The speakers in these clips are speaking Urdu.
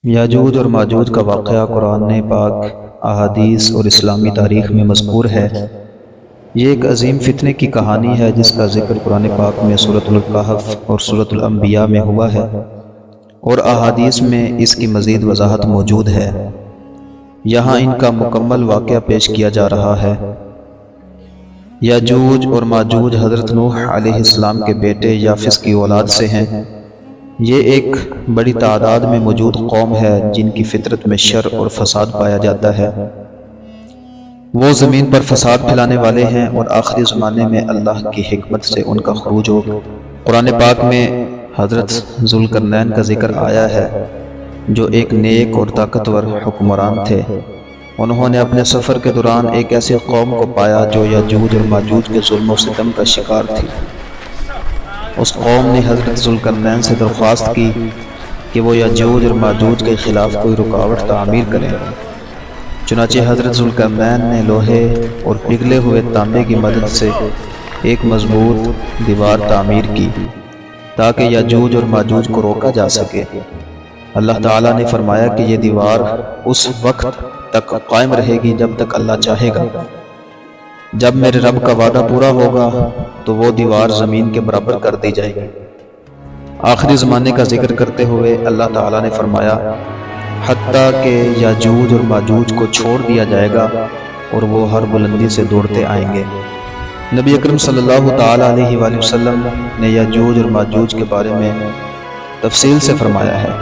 یاجوج اور ماجوج کا واقعہ قرآن پاک، احادیث اور اسلامی تاریخ میں مذکور ہے۔ یہ ایک عظیم فتنے کی کہانی ہے جس کا ذکر قرآن پاک میں سورۃ الکہف اور سورۃ الانبیاء میں ہوا ہے، اور احادیث میں اس کی مزید وضاحت موجود ہے۔ یہاں ان کا مکمل واقعہ پیش کیا جا رہا ہے۔ یاجوج اور ماجوج حضرت نوح علیہ السلام کے بیٹے یافس کی اولاد سے ہیں۔ یہ ایک بڑی تعداد میں موجود قوم ہے جن کی فطرت میں شر اور فساد پایا جاتا ہے۔ وہ زمین پر فساد پھیلانے والے ہیں اور آخری زمانے میں اللہ کی حکمت سے ان کا خروج ہو۔ قرآن پاک میں حضرت ذوالقرنین کا ذکر آیا ہے، جو ایک نیک اور طاقتور حکمران تھے۔ انہوں نے اپنے سفر کے دوران ایک ایسی قوم کو پایا جو یاجوج اور ماجوج کے ظلم و ستم کا شکار تھی۔ اس قوم نے حضرت ذوالقرنین سے درخواست کی کہ وہ یاجوج اور ماجوج کے خلاف کوئی رکاوٹ تعمیر کریں۔ چنانچہ حضرت ذوالقرنین نے لوہے اور پگھلے ہوئے تانبے کی مدد سے ایک مضبوط دیوار تعمیر کی تاکہ یاجوج اور ماجوج کو روکا جا سکے۔ اللہ تعالیٰ نے فرمایا کہ یہ دیوار اس وقت تک قائم رہے گی جب تک اللہ چاہے گا۔ جب میرے رب کا وعدہ پورا ہوگا تو وہ دیوار زمین کے برابر کر دی جائے گی۔ آخری زمانے کا ذکر کرتے ہوئے اللہ تعالیٰ نے فرمایا، حتیٰ کہ یاجوج اور ماجوج کو چھوڑ دیا جائے گا اور وہ ہر بلندی سے دوڑتے آئیں گے۔ نبی اکرم صلی اللہ تعالیٰ علیہ وآلہ وسلم نے یاجوج اور ماجوج کے بارے میں تفصیل سے فرمایا ہے۔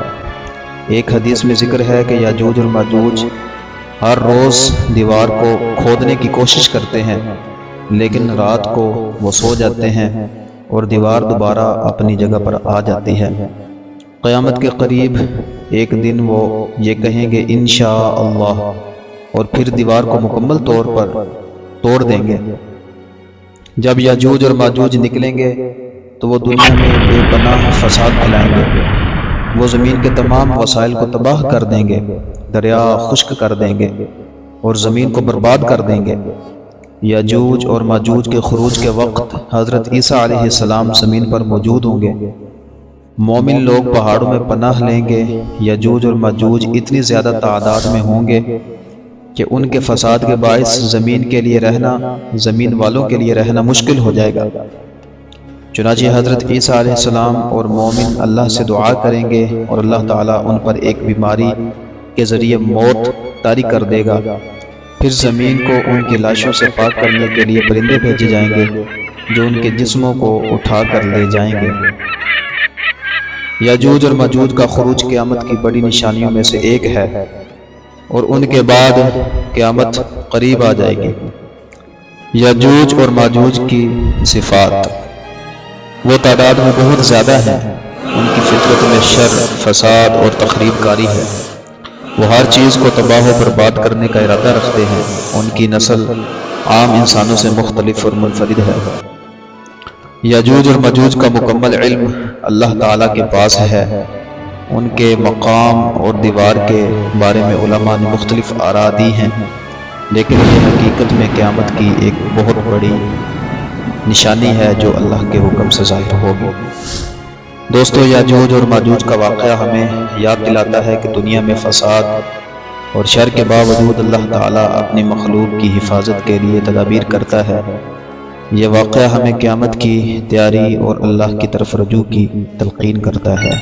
ایک حدیث میں ذکر ہے کہ یاجوج اور ماجوج ہر روز دیوار کو کھودنے کی کوشش کرتے ہیں، لیکن رات کو وہ سو جاتے ہیں اور دیوار دوبارہ اپنی جگہ پر آ جاتی ہے۔ قیامت کے قریب ایک دن وہ یہ کہیں گے انشاءاللہ، اور پھر دیوار کو مکمل طور پر توڑ دیں گے۔ جب یاجوج اور ماجوج نکلیں گے تو وہ دنیا میں بے پناہ فساد پھیلائیں گے۔ وہ زمین کے تمام وسائل کو تباہ کر دیں گے، دریا خشک کر دیں گے اور زمین کو برباد کر دیں گے۔ یاجوج اور ماجوج کے خروج کے وقت حضرت عیسیٰ علیہ السلام زمین پر موجود ہوں گے۔ مومن لوگ پہاڑوں میں پناہ لیں گے۔ یاجوج اور ماجوج اتنی زیادہ تعداد میں ہوں گے کہ ان کے فساد کے باعث زمین والوں کے لیے رہنا مشکل ہو جائے گا۔ چنانچہ حضرت عیسیٰ علیہ السلام اور مومن اللہ سے دعا کریں گے اور اللہ تعالیٰ ان پر ایک بیماری کے ذریعے موت طاری کر دے گا۔ پھر زمین کو ان کی لاشوں سے پاک کرنے کے لیے پرندے بھیجے جائیں گے جو ان کے جسموں کو اٹھا کر لے جائیں گے۔ یاجوج اور ماجوج کا خروج قیامت کی بڑی نشانیوں میں سے ایک ہے، اور ان کے بعد قیامت قریب آ جائے گی۔ یاجوج اور ماجوج کی صفات: وہ تعداد میں بہت زیادہ ہیں، ان کی فطرت میں شر، فساد اور تخریب کاری ہے۔ وہ ہر چیز کو تباہ و برباد کرنے کا ارادہ رکھتے ہیں۔ ان کی نسل عام انسانوں سے مختلف اور منفرد ہے۔ یاجوج اور ماجوج کا مکمل علم اللہ تعالیٰ کے پاس ہے۔ ان کے مقام اور دیوار کے بارے میں علماء نے مختلف آراء دی ہیں، لیکن یہ حقیقت میں قیامت کی ایک بہت بڑی نشانی ہے جو اللہ کے حکم سے ظاہر ہوگی۔ دوستو، یاجوج اور ماجوج کا واقعہ ہمیں یاد دلاتا ہے کہ دنیا میں فساد اور شر کے باوجود اللہ تعالیٰ اپنی مخلوق کی حفاظت کے لیے تدابیر کرتا ہے۔ یہ واقعہ ہمیں قیامت کی تیاری اور اللہ کی طرف رجوع کی تلقین کرتا ہے۔